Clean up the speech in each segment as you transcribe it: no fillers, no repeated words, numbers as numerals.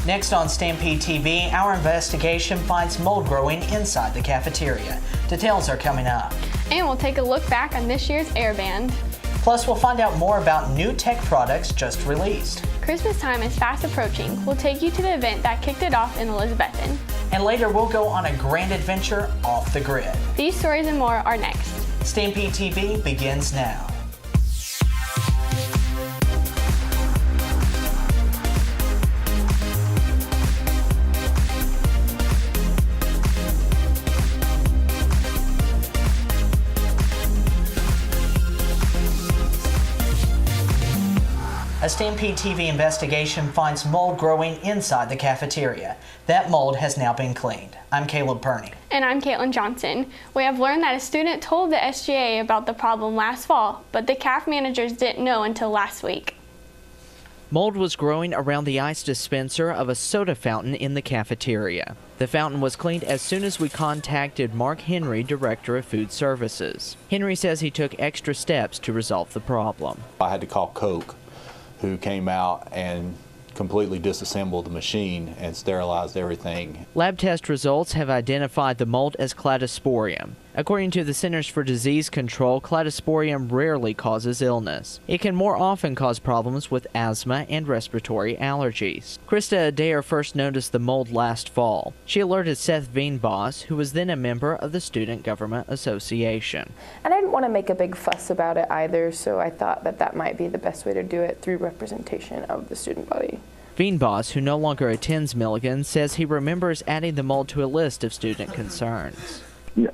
Next on Stampede TV, our investigation finds mold growing inside the cafeteria. Details are coming up. And we'll take a look back on this year's Airband. Plus, we'll find out more about new tech products just released. Christmas time is fast approaching. We'll take you to the event that kicked it off in Elizabethton. And later, we'll go on a grand adventure off the grid. These stories and more are next. Stampede TV begins now. A Stampede TV investigation finds mold growing inside the cafeteria. That mold has now been cleaned. I'm Caleb Perney. And I'm Katelyn Johnson. We have learned that a student told the SGA about the problem last fall, but the CAF managers didn't know until last week. Mold was growing around the ice dispenser of a soda fountain in the cafeteria. The fountain was cleaned as soon as we contacted Mark Henry, Director of Food Services. Henry says he took extra steps to resolve the problem. I had to call Coke, who came out and completely disassembled the machine and sterilized everything. Lab test results have identified the mold as cladosporium. According to the Centers for Disease Control, cladosporium rarely causes illness. It can more often cause problems with asthma and respiratory allergies. Krista Adair first noticed the mold last fall. She alerted Seth Veenbos, who was then a member of the Student Government Association. And I didn't want to make a big fuss about it either, so I thought that that might be the best way to do it through representation of the student body. Veenbos, who no longer attends Milligan, says he remembers adding the mold to a list of student concerns.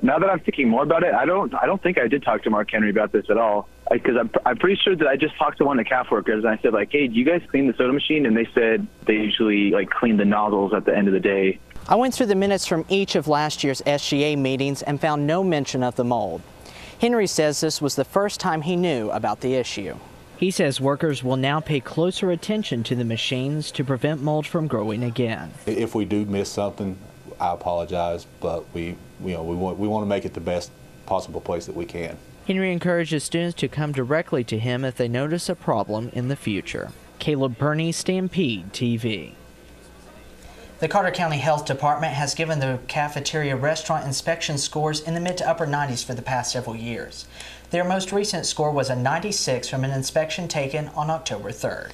Now that I'm thinking more about it, I don't think I did talk to Mark Henry about this at all. Because I'm pretty sure that I just talked to one of the CAF workers and I said, like, hey, do you guys clean the soda machine? And they said they usually clean the nozzles at the end of the day. I went through the minutes from each of last year's SGA meetings and found no mention of the mold. Henry says this was the first time he knew about the issue. He says workers will now pay closer attention to the machines to prevent mold from growing again. If we do miss something, I apologize, but we want to make it the best possible place that we can. Henry encourages students to come directly to him if they notice a problem in the future. Caleb Perney, Stampede TV. The Carter County Health Department has given the cafeteria restaurant inspection scores in the mid to upper 90s for the past several years. Their most recent score was a 96 from an inspection taken on October 3rd.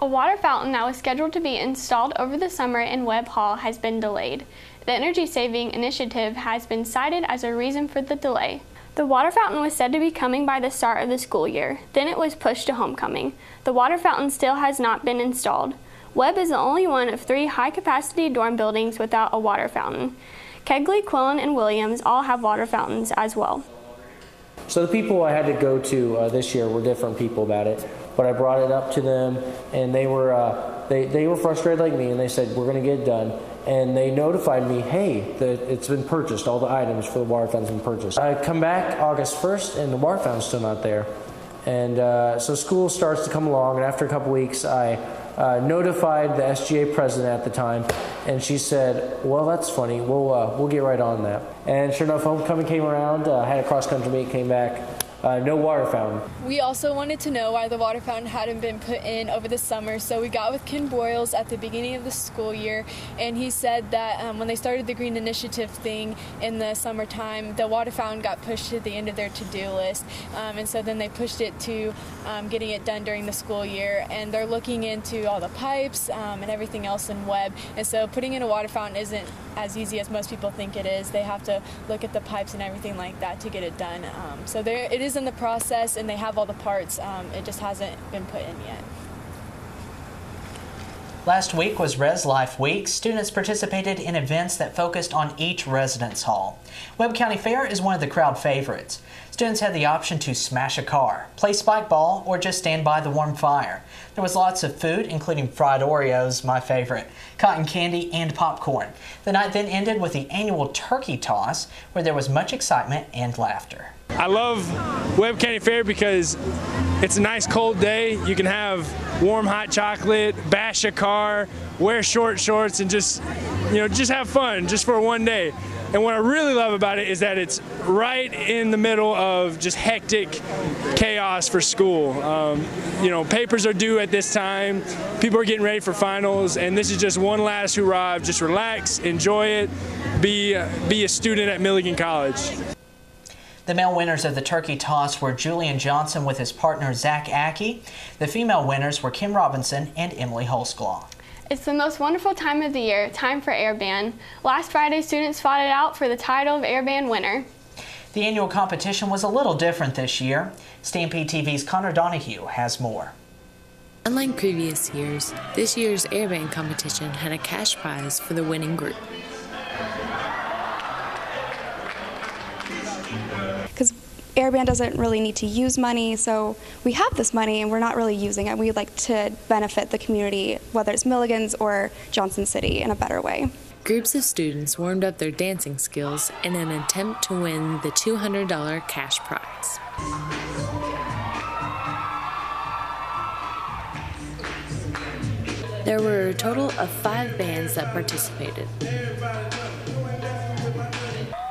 A water fountain that was scheduled to be installed over the summer in Webb Hall has been delayed. The energy saving initiative has been cited as a reason for the delay. The water fountain was said to be coming by the start of the school year. Then it was pushed to homecoming. The water fountain still has not been installed. Webb is the only one of 3 high-capacity dorm buildings without a water fountain. Kegley, Quillen, and Williams all have water fountains as well. So the people I had to go to this year were different people about it, but I brought it up to them, and they were frustrated like me, and they said, we're going to get it done. And they notified me, hey, that it's been purchased, all the items for the water fountain's been purchased. I come back August 1st, and the water fountain's still not there. And so school starts to come along, and after a couple weeks, I notified the SGA president at the time, and she said, well, that's funny, we'll get right on that. And sure enough, homecoming came around, had a cross-country meet, came back, no water fountain. We also wanted to know why the water fountain hadn't been put in over the summer, so we got with Ken Broyles at the beginning of the school year, and he said that when they started the Green Initiative thing in the summertime, the water fountain got pushed to the end of their to-do list, and so then they pushed it to getting it done during the school year, and they're looking into all the pipes and everything else in Webb, and so putting in a water fountain isn't as easy as most people think it is. They have to look at the pipes and everything like that to get it done. So it is in the process, and they have all the parts. It just hasn't been put in yet. Last week was Reslife Week. Students participated in events that focused on each residence hall. Webb County Fair is one of the crowd favorites. Students had the option to smash a car, play spike ball, or just stand by the warm fire. There was lots of food, including fried Oreos, my favorite, cotton candy, and popcorn. The night then ended with the annual turkey toss, where there was much excitement and laughter. I love Webb County Fair because it's a nice cold day. You can have warm hot chocolate, bash a car, wear short shorts, and just have fun just for one day. And what I really love about it is that it's right in the middle of just hectic chaos for school. You know, papers are due at this time, people are getting ready for finals, and this is just one last hurrah. Just relax, enjoy it, be a student at Milligan College. The male winners of the turkey toss were Julian Johnson with his partner Zach Ackey. The female winners were Kim Robinson and Emily Holsclaw. It's the most wonderful time of the year, time for Airband. Last Friday, students fought it out for the title of Airband winner. The annual competition was a little different this year. StampedeTV's Connor Donahue has more. Unlike previous years, this year's Airband competition had a cash prize for the winning group. Because Airband doesn't really need to use money, so we have this money and we're not really using it. We'd like to benefit the community, whether it's Milligan's or Johnson City, in a better way. Groups of students warmed up their dancing skills in an attempt to win the $200 cash prize. There were a total of 5 bands that participated.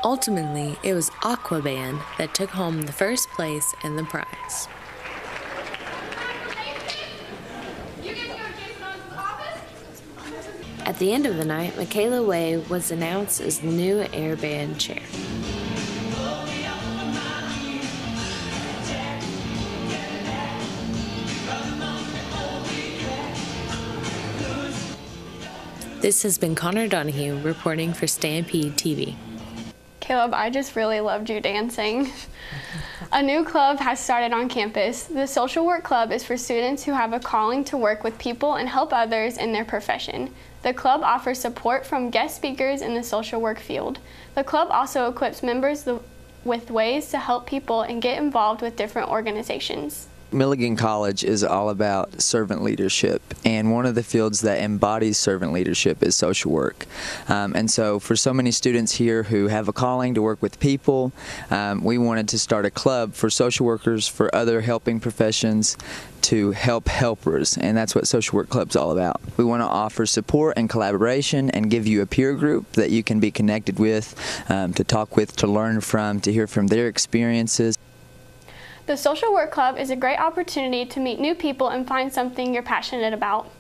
Ultimately, it was Aqua Band that took home the first place and the prize. At the end of the night, Michaela Way was announced as the new Airband chair. This has been Connor Donahue reporting for StampedeTV. Caleb, I just really loved you dancing. A new club has started on campus. The Social Work Club is for students who have a calling to work with people and help others in their profession. The club offers support from guest speakers in the social work field. The club also equips members with ways to help people and get involved with different organizations. Milligan College is all about servant leadership, and one of the fields that embodies servant leadership is social work. And so for so many students here who have a calling to work with people, we wanted to start a club for social workers, for other helping professions, to help helpers, and that's what Social Work Club's all about. We want to offer support and collaboration and give you a peer group that you can be connected with, to talk with, to learn from, to hear from their experiences. The Social Work Club is a great opportunity to meet new people and find something you're passionate about.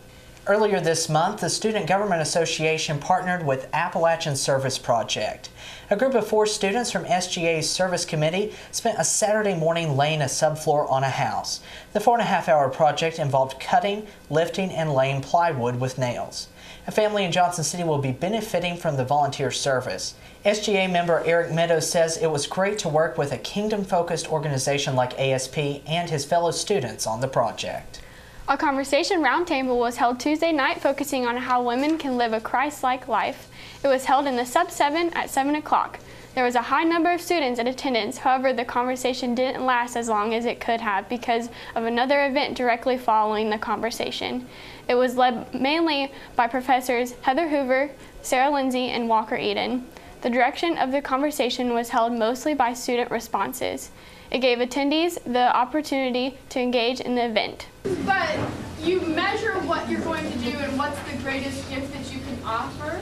Earlier this month, the Student Government Association partnered with Appalachian Service Project. A group of 4 students from SGA's Service Committee spent a Saturday morning laying a subfloor on a house. The 4.5-hour project involved cutting, lifting, and laying plywood with nails. A family in Johnson City will be benefiting from the volunteer service. SGA member Eric Meadows says it was great to work with a kingdom-focused organization like ASP and his fellow students on the project. A conversation roundtable was held Tuesday night focusing on how women can live a Christ-like life. It was held in the Sub 7 at 7 o'clock. There was a high number of students in attendance. However, the conversation didn't last as long as it could have because of another event directly following the conversation. It was led mainly by Professors Heather Hoover, Sarah Lindsay, and Walker Eden. The direction of the conversation was held mostly by student responses. It gave attendees the opportunity to engage in the event. But you measure what you're going to do and what's the greatest gift that you can offer,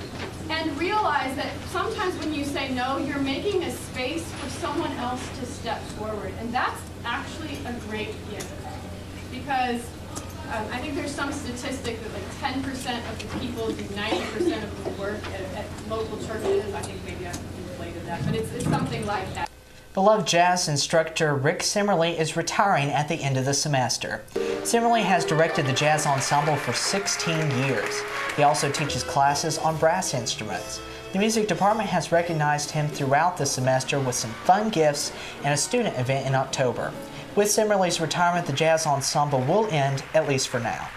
and realize that sometimes when you say no, you're making a space for someone else to step forward, and that's actually a great gift. Because I think there's some statistic that like 10% of the people do 90% of the work at local churches. I think maybe I've inflated that, but it's something like that. Beloved jazz instructor Rick Simmerly is retiring at the end of the semester. Simmerly has directed the jazz ensemble for 16 years. He also teaches classes on brass instruments. The music department has recognized him throughout the semester with some fun gifts and a student event in October. With Simmerly's retirement, the jazz ensemble will end, at least for now.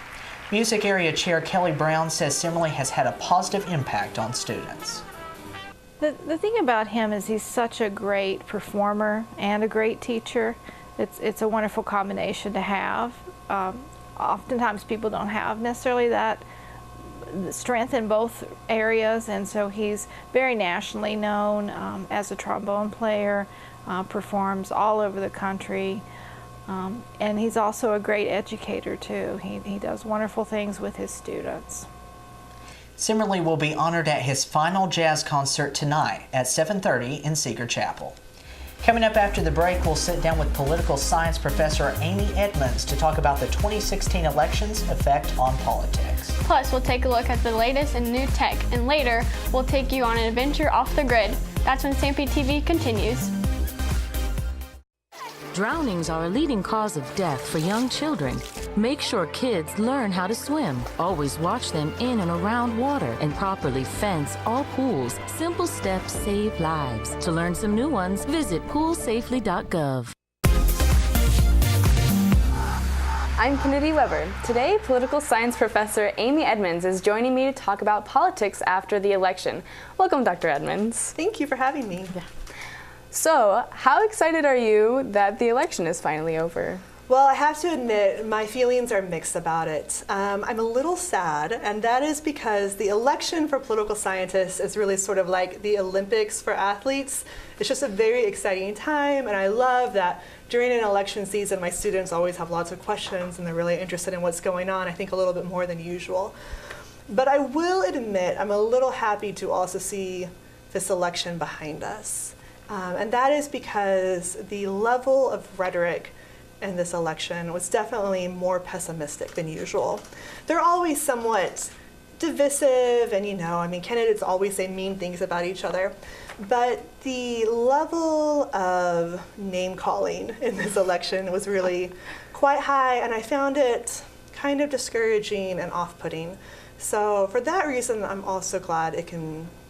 Music Area Chair Kelly Brown says Simmerly has had a positive impact on students. The thing about him is he's such a great performer and a great teacher. It's a wonderful combination to have. Oftentimes people don't have necessarily that strength in both areas, and so he's very nationally known as a trombone player, performs all over the country, and he's also a great educator too. He does wonderful things with his students. Similarly will be honored at his final jazz concert tonight at 7:30 in Seeger Chapel. Coming up after the break, we'll sit down with political science professor Amy Edmonds to talk about the 2016 election's effect on politics. Plus, we'll take a look at the latest in new tech, and later, we'll take you on an adventure off the grid. That's when StampedeTV continues. Drownings are a leading cause of death for young children. Make sure kids learn how to swim. Always watch them in and around water and properly fence all pools. Simple steps save lives. To learn some new ones, visit poolsafely.gov. I'm Kennedy Weber. Today, political science professor Amy Edmonds is joining me to talk about politics after the election. Welcome, Dr. Edmonds. Thank you for having me. Yeah. So, how excited are you that the election is finally over? Well, I have to admit, my feelings are mixed about it. I'm a little sad, and that is because the election for political scientists is really sort of like the Olympics for athletes. It's just a very exciting time, and I love that during an election season, my students always have lots of questions, and they're really interested in what's going on, I think a little bit more than usual. But I will admit, I'm a little happy to also see this election behind us. And that is because the level of rhetoric in this election was definitely more pessimistic than usual. They're always somewhat divisive, and candidates always say mean things about each other. But the level of name calling in this election was really quite high, and I found it kind of discouraging and off-putting. So for that reason, I'm also glad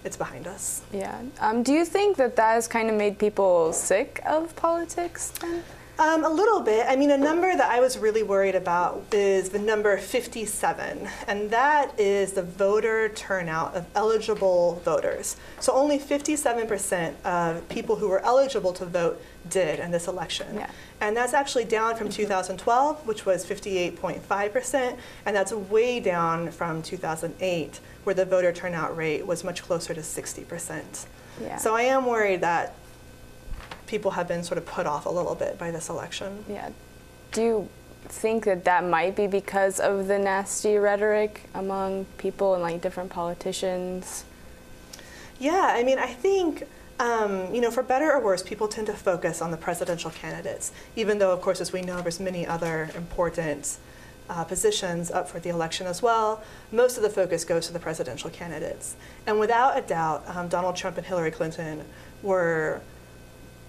it's behind us. Yeah. Do you think that has kind of made people sick of politics then? A little bit. I mean, a number that I was really worried about is the number 57, and that is the voter turnout of eligible voters. So only 57% of people who were eligible to vote did in this election. Yeah. And that's actually down from 2012, which was 58.5%, and that's way down from 2008, where the voter turnout rate was much closer to 60%. Yeah. So I am worried that people have been sort of put off a little bit by this election. Yeah. Do you think that might be because of the nasty rhetoric among people and like different politicians? Yeah, I mean, I think, for better or worse, people tend to focus on the presidential candidates, even though, of course, as we know, there's many other important positions up for the election as well. Most of the focus goes to the presidential candidates. And without a doubt, Donald Trump and Hillary Clinton were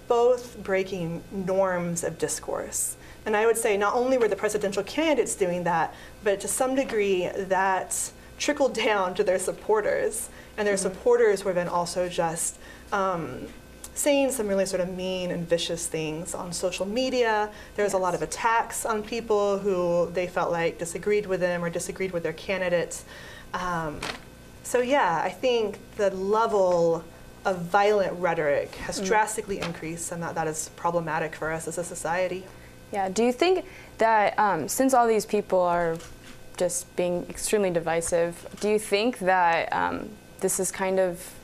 both breaking norms of discourse. And I would say not only were the presidential candidates doing that, but to some degree that trickled down to their supporters. And their supporters were then also just saying some really sort of mean and vicious things on social media. There was a lot of attacks on people who they felt like disagreed with them or disagreed with their candidates. So yeah, I think the level of violent rhetoric has drastically increased, and that is problematic for us as a society. Yeah, do you think that since all these people are just being extremely divisive, do you think that this has kind of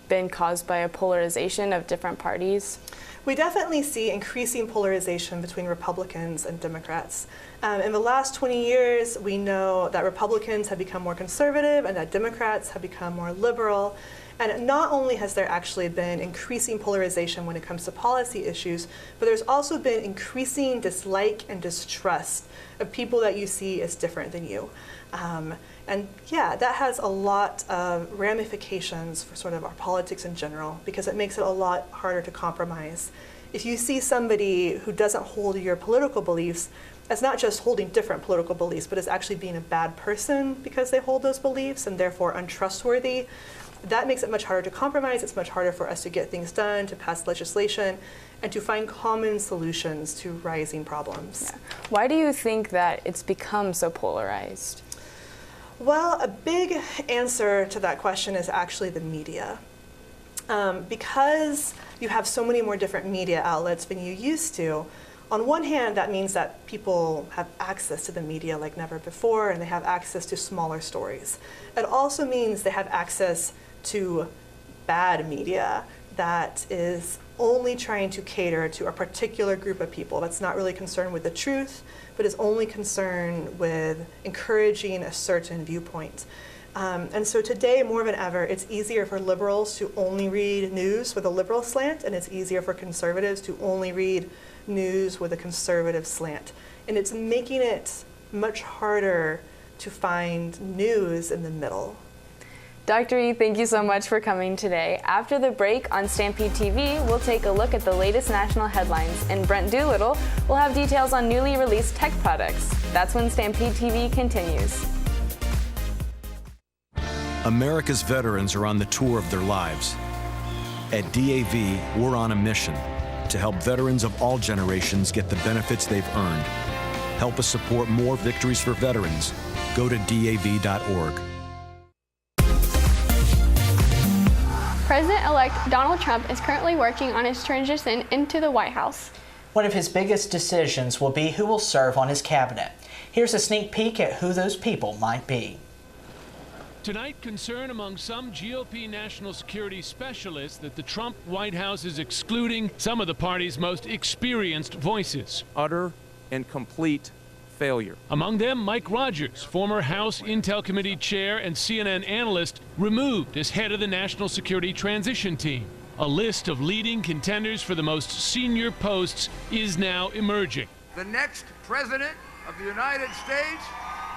been caused by a polarization of different parties? We definitely see increasing polarization between Republicans and Democrats. In the last 20 years, we know that Republicans have become more conservative and that Democrats have become more liberal. And not only has there actually been increasing polarization when it comes to policy issues, but there's also been increasing dislike and distrust of people that you see as different than you. And yeah, that has a lot of ramifications for sort of our politics in general, because it makes it a lot harder to compromise. If you see somebody who doesn't hold your political beliefs as not just holding different political beliefs, but as actually being a bad person because they hold those beliefs and therefore untrustworthy, that makes it much harder to compromise. It's much harder for us to get things done, to pass legislation, and to find common solutions to rising problems. Yeah. Why do you think that it's become so polarized? Well, a big answer to that question is actually the media. Because you have so many more different media outlets than you used to, on one hand, that means that people have access to the media like never before, and they have access to smaller stories. It also means they have access to bad media that is only trying to cater to a particular group of people that's not really concerned with the truth, but is only concerned with encouraging a certain viewpoint. And so today, more than ever, it's easier for liberals to only read news with a liberal slant, and it's easier for conservatives to only read news with a conservative slant. And it's making it much harder to find news in the middle. Dr. E, thank you so much for coming today. After the break on Stampede TV, we'll take a look at the latest national headlines, and Brent Doolittle will have details on newly released tech products. That's when Stampede TV continues. America's veterans are on the tour of their lives. At DAV, we're on a mission to help veterans of all generations get the benefits they've earned. Help us support more victories for veterans. Go to DAV.org. President-elect Donald Trump is currently working on his transition into the White House. One of his biggest decisions will be who will serve on his cabinet. Here's a sneak peek at who those people might be. Tonight, concern among some GOP national security specialists that the Trump White House is excluding some of the party's most experienced voices. Utter and complete failure. Among them, Mike Rogers, former House Intel Committee chair and CNN analyst, removed as head of the National Security Transition Team. A list of leading contenders for the most senior posts is now emerging. The next president of the United States,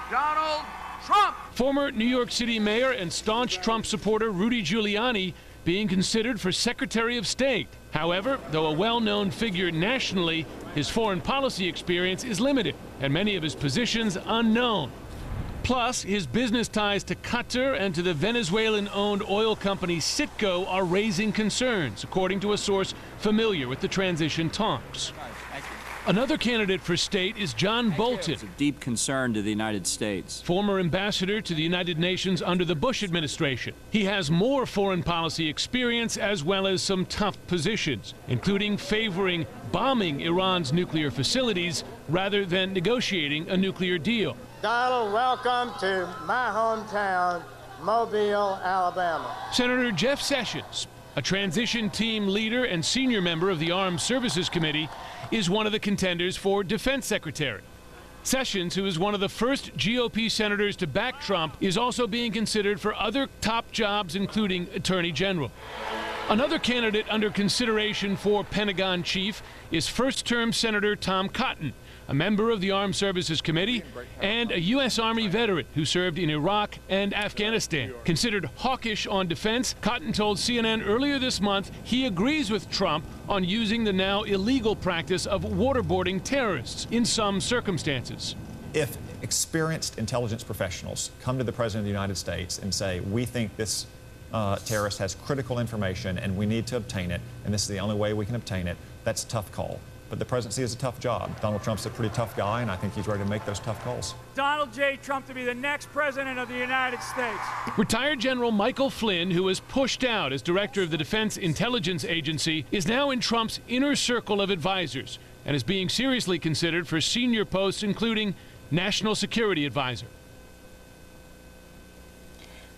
Donald Trump. Former New York City mayor and staunch Trump supporter Rudy Giuliani being considered for Secretary of State. However, though a well-known figure nationally, his foreign policy experience is limited and many of his positions unknown. Plus, his business ties to Qatar and to the Venezuelan-owned oil company Citgo are raising concerns, according to a source familiar with the transition talks. Another candidate for state is John Bolton. It's a deep concern to the United States. Former ambassador to the United Nations under the Bush administration. He has more foreign policy experience as well as some tough positions, including favoring bombing Iran's nuclear facilities rather than negotiating a nuclear deal. Donald, welcome to my hometown, Mobile, Alabama. Senator Jeff Sessions, a transition team leader and senior member of the Armed Services Committee, is one of the contenders for defense secretary. Sessions, who is one of the first GOP senators to back Trump, is also being considered for other top jobs, including attorney general. Another candidate under consideration for Pentagon chief is first-term Senator Tom Cotton, a member of the Armed Services Committee and a U.S. Army veteran who served in Iraq and Afghanistan. Considered hawkish on defense, Cotton told CNN earlier this month he agrees with Trump on using the now illegal practice of waterboarding terrorists in some circumstances. If experienced intelligence professionals come to the President of the United States and say, we think this terrorist has critical information and we need to obtain it, and this is the only way we can obtain it, that's a tough call. But the presidency is a tough job. Donald Trump's a pretty tough guy, and I think he's ready to make those tough calls. Donald J. Trump to be the next president of the United States. Retired General Michael Flynn, who was pushed out as director of the Defense Intelligence Agency, is now in Trump's inner circle of advisors and is being seriously considered for senior posts, including National Security Advisor.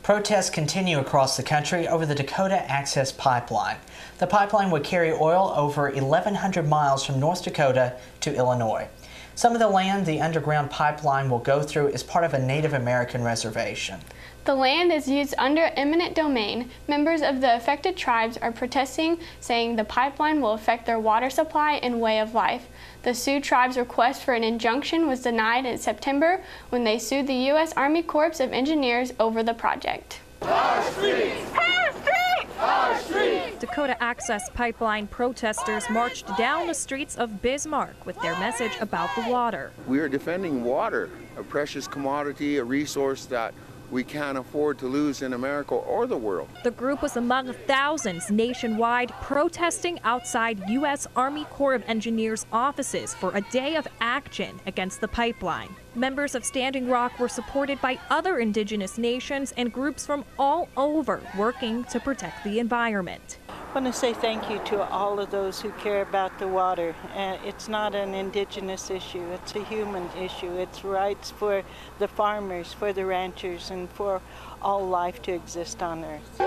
Protests continue across the country over the Dakota Access Pipeline. The pipeline would carry oil over 1,100 miles from North Dakota to Illinois. Some of the land the underground pipeline will go through is part of a Native American reservation. The land is used under eminent domain. Members of the affected tribes are protesting, saying the pipeline will affect their water supply and way of life. The Sioux tribe's request for an injunction was denied in September when they sued the U.S. Army Corps of Engineers over the project. Our streets! Our streets! Our streets! Dakota Access Pipeline protesters marched down the streets of Bismarck with their message about the water. We are defending water, a precious commodity, a resource that we can't afford to lose in America or the world. The group was among thousands nationwide protesting outside U.S. Army Corps of Engineers offices for a day of action against the pipeline. Members of Standing Rock were supported by other indigenous nations and groups from all over working to protect the environment. I want to say thank you to all of those who care about the water. It's not an indigenous issue, it's a human issue. It's rights for the farmers, for the ranchers, and for all life to exist on Earth.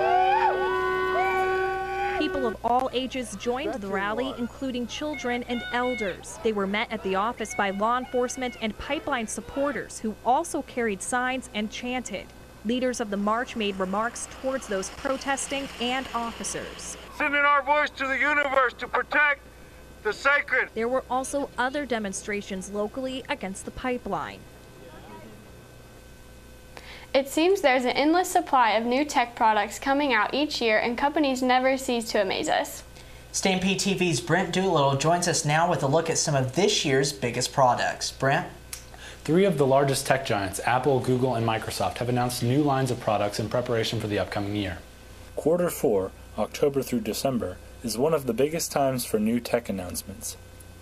People of all ages joined the rally, including children and elders. They were met at the office by law enforcement and pipeline supporters who also carried signs and chanted, Leaders of the march made remarks towards those protesting and officers. Sending our voice to the universe to protect the sacred. There were also other demonstrations locally against the pipeline. It seems there's an endless supply of new tech products coming out each year, and companies never cease to amaze us. StampedeTV's Brent Doolittle joins us now with a look at some of this year's biggest products. Brent? 3 of the largest tech giants, Apple, Google, and Microsoft, have announced new lines of products in preparation for the upcoming year. Quarter 4, October through December, is one of the biggest times for new tech announcements.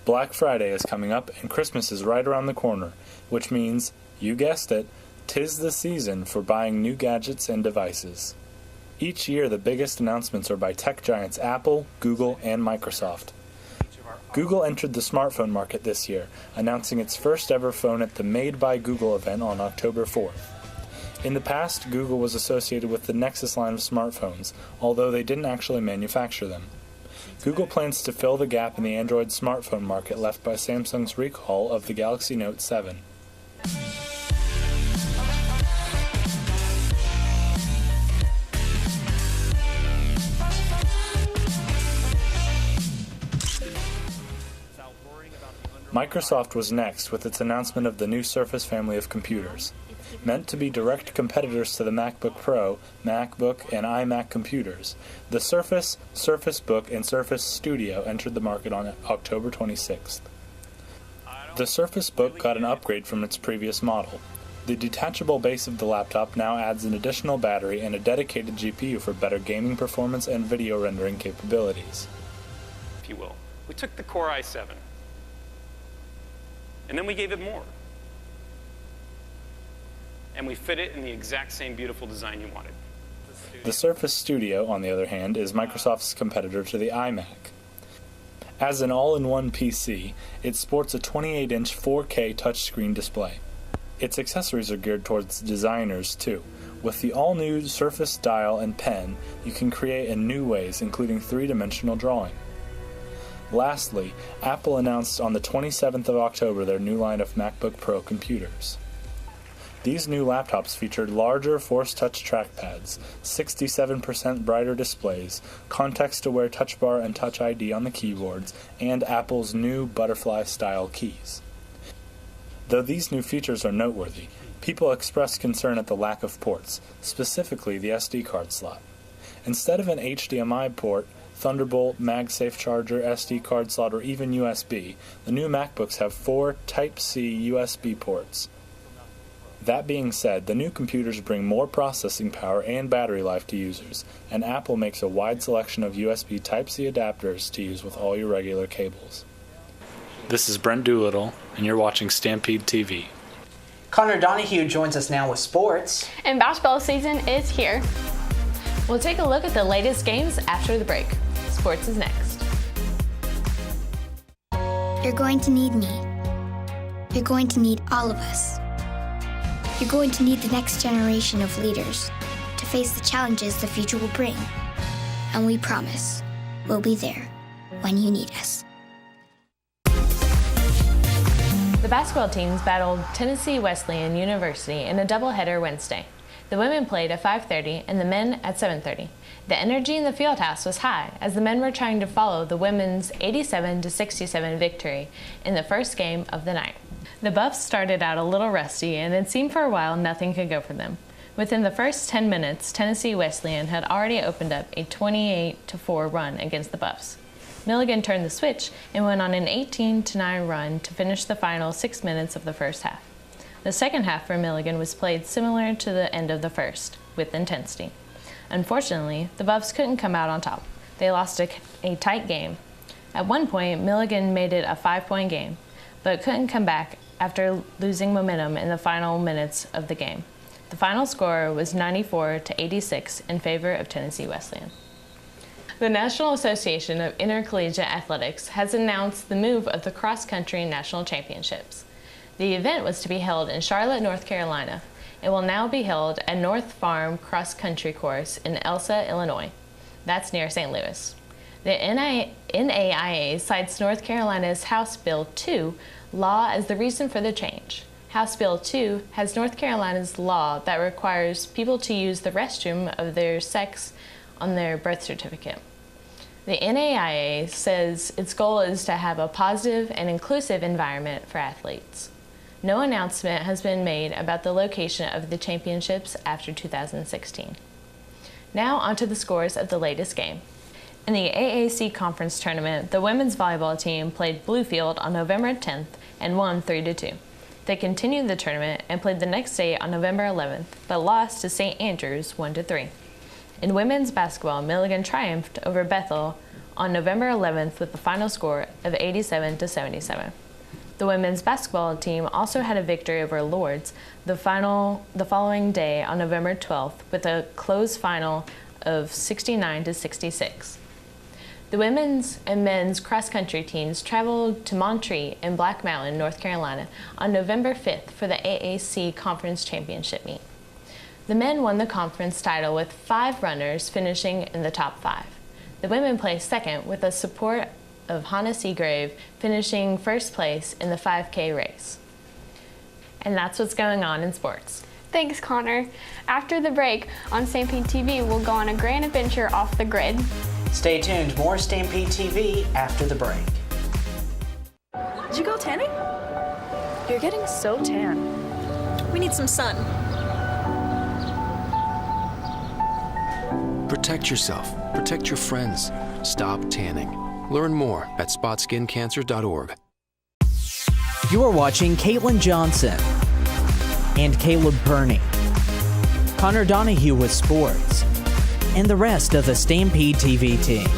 Black Friday is coming up and Christmas is right around the corner, which means, you guessed it, 'tis the season for buying new gadgets and devices. Each year, the biggest announcements are by tech giants Apple, Google, and Microsoft. Google entered the smartphone market this year, announcing its first ever phone at the Made by Google event on October 4th. In the past, Google was associated with the Nexus line of smartphones, although they didn't actually manufacture them. Google plans to fill the gap in the Android smartphone market left by Samsung's recall of the Galaxy Note 7. Microsoft was next with its announcement of the new Surface family of computers. Meant to be direct competitors to the MacBook Pro, MacBook, and iMac computers, the Surface, Surface Book, and Surface Studio entered the market on October 26th. The Surface Book got an upgrade from its previous model. The detachable base of the laptop now adds an additional battery and a dedicated GPU for better gaming performance and video rendering capabilities. If you will. We took the Core i7, and then we gave it more. And we fit it in the exact same beautiful design you wanted. The Surface Studio, on the other hand, is Microsoft's competitor to the iMac. As an all-in-one PC, it sports a 28-inch 4K touchscreen display. Its accessories are geared towards designers, too. With the all-new Surface Dial and Pen, you can create in new ways, including 3-dimensional drawing. Lastly, Apple announced on the 27th of October their new line of MacBook Pro computers. These new laptops featured larger Force Touch trackpads, 67% brighter displays, context-aware Touch Bar and Touch ID on the keyboards, and Apple's new butterfly-style keys. Though these new features are noteworthy, people expressed concern at the lack of ports, specifically the SD card slot. Instead of an HDMI port, Thunderbolt, MagSafe charger, SD card slot, or even USB, the new MacBooks have 4 Type-C USB ports. That being said, the new computers bring more processing power and battery life to users, and Apple makes a wide selection of USB Type-C adapters to use with all your regular cables. This is Brent Doolittle, and you're watching StampedeTV. Connor Donahue joins us now with sports. And basketball season is here. We'll take a look at the latest games after the break. Sports is next. You're going to need me. You're going to need all of us. You're going to need the next generation of leaders to face the challenges the future will bring. And we promise we'll be there when you need us. The basketball teams battled Tennessee Wesleyan University in a doubleheader Wednesday. The women played at 5:30 and the men at 7:30. The energy in the fieldhouse was high as the men were trying to follow the women's 87-67 victory in the first game of the night. The Buffs started out a little rusty, and it seemed for a while nothing could go for them. Within the first 10 minutes, Tennessee Wesleyan had already opened up a 28-4 run against the Buffs. Milligan turned the switch and went on an 18-9 run to finish the final 6 minutes of the first half. The second half for Milligan was played similar to the end of the first, with intensity. Unfortunately, the Buffs couldn't come out on top. They lost a tight game. At one point, Milligan made it a 5-point game, but couldn't come back after losing momentum in the final minutes of the game. The final score was 94-86 in favor of Tennessee Wesleyan. The National Association of Intercollegiate Athletics has announced the move of the cross-country national championships. The event was to be held in Charlotte, North Carolina. It will now be held at North Farm Cross Country Course in Elsa, Illinois. That's near St. Louis. The NAIA cites North Carolina's House Bill 2 law as the reason for the change. House Bill 2 has North Carolina's law that requires people to use the restroom of their sex on their birth certificate. The NAIA says its goal is to have a positive and inclusive environment for athletes. No announcement has been made about the location of the championships after 2016. Now onto the scores of the latest game. In the AAC Conference Tournament, the women's volleyball team played Bluefield on November 10th and won 3-2. They continued the tournament and played the next day on November 11th, but lost to St. Andrews 1-3. In women's basketball, Milligan triumphed over Bethel on November 11th with the final score of 87-77. The women's basketball team also had a victory over Lourdes the following day on November 12th with a close final of 69-66. The women's and men's cross-country teams traveled to Montreat and Black Mountain, North Carolina on November 5th for the AAC Conference Championship meet. The men won the conference title with 5 runners finishing in the top 5. The women placed second with the support of Hannah Seagrave finishing first place in the 5K race. And that's what's going on in sports. Thanks, Connor. After the break on StampedeTV, we'll go on a grand adventure off the grid. Stay tuned. More Stampede TV after the break. Did you go tanning? You're getting so tan. We need some sun. Protect yourself. Protect your friends. Stop tanning. Learn more at spotskincancer.org. You are watching Katelyn Johnson and Caleb Perney, Connor Donahue with sports, and the rest of the Stampede TV team.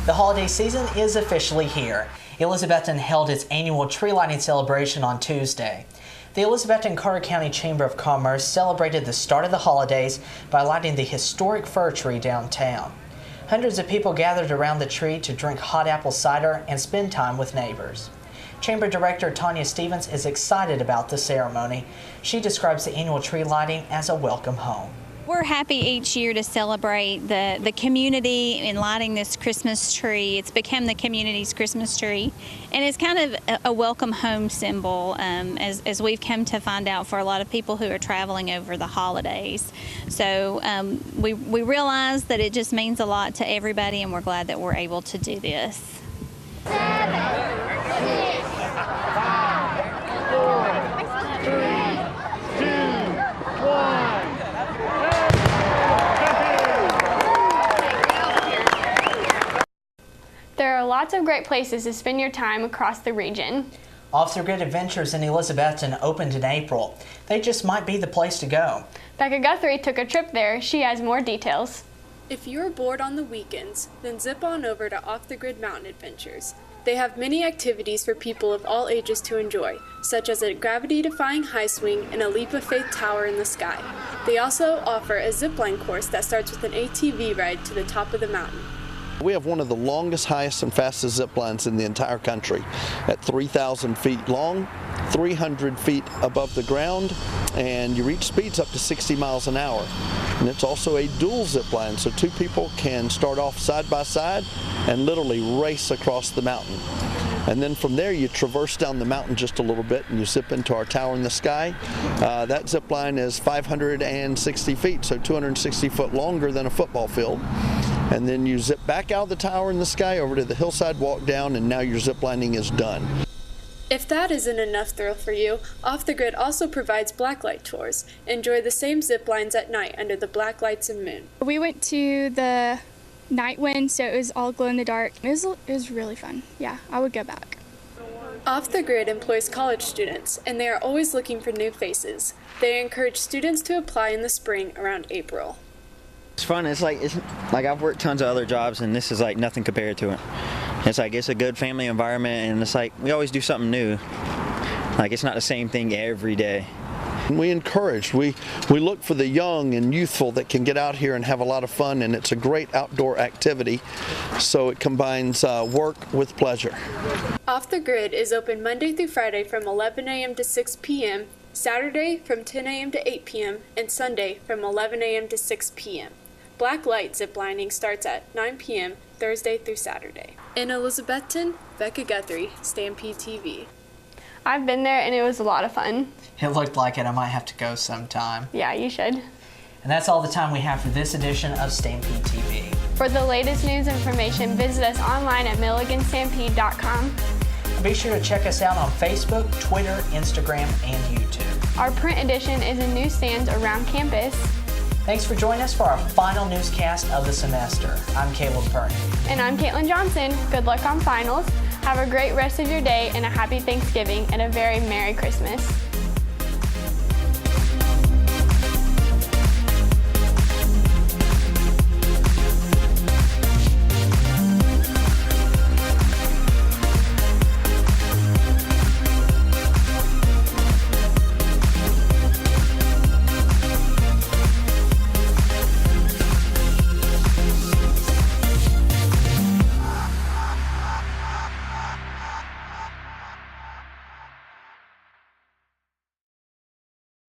The holiday season is officially here. Elizabethton held its annual tree lighting celebration on Tuesday. The Elizabethton Carter County Chamber of Commerce celebrated the start of the holidays by lighting the historic fir tree downtown. Hundreds of people gathered around the tree to drink hot apple cider and spend time with neighbors. Chamber Director Tanya Stevens is excited about the ceremony. She describes the annual tree lighting as a welcome home. We're happy each year to celebrate the community in lighting this Christmas tree. It's become the community's Christmas tree, and it's kind of a welcome home symbol as we've come to find out for a lot of people who are traveling over the holidays. So we realize that it just means a lot to everybody, and we're glad that we're able to do this. 7, 6, 5, 4, 3, 2, 1. There are lots of great places to spend your time across the region. Off the Grid Adventures in Elizabethton opened in April. They just might be the place to go. Becca Guthrie took a trip there. She has more details. If you're bored on the weekends, then zip on over to Off the Grid Mountain Adventures. They have many activities for people of all ages to enjoy, such as a gravity-defying high swing and a leap of faith tower in the sky. They also offer a zipline course that starts with an ATV ride to the top of the mountain. We have one of the longest, highest, and fastest zip lines in the entire country at 3,000 feet long, 300 feet above the ground, and you reach speeds up to 60 miles an hour. And it's also a dual zip line, so 2 people can start off side by side and literally race across the mountain. And then from there you traverse down the mountain just a little bit and you zip into our tower in the sky. That zip line is 560 feet, so 260 foot longer than a football field. And then you zip back out of the tower in the sky over to the hillside, walk down, and now your zip lining is done. If that isn't enough thrill for you, Off the Grid also provides blacklight tours. Enjoy the same zip lines at night under the black lights and moon. We went to the night wind, so it was all glow in the dark. It was really fun. Yeah, I would go back. Off the Grid employs college students, and they are always looking for new faces. They encourage students to apply in the spring around April. It's fun. It's like I've worked tons of other jobs, and this is like nothing compared to it. It's a good family environment, and it's like we always do something new. Like it's not the same thing every day. We encourage, we look for the young and youthful that can get out here and have a lot of fun, and it's a great outdoor activity, so it combines work with pleasure. Off the Grid is open Monday through Friday from 11 a.m. to 6 p.m., Saturday from 10 a.m. to 8 p.m., and Sunday from 11 a.m. to 6 p.m. Black light ziplining starts at 9 p.m. Thursday through Saturday. In Elizabethton, Becca Guthrie, Stampede TV. I've been there and it was a lot of fun. It looked like it. I might have to go sometime. Yeah, you should. And that's all the time we have for this edition of StampedeTV. For the latest news information, visit us online at milliganstampede.com. Be sure to check us out on Facebook, Twitter, Instagram, and YouTube. Our print edition is in newsstands around campus. Thanks for joining us for our final newscast of the semester. I'm Caleb Purney. And I'm Katelyn Johnson. Good luck on finals. Have a great rest of your day and a happy Thanksgiving and a very Merry Christmas.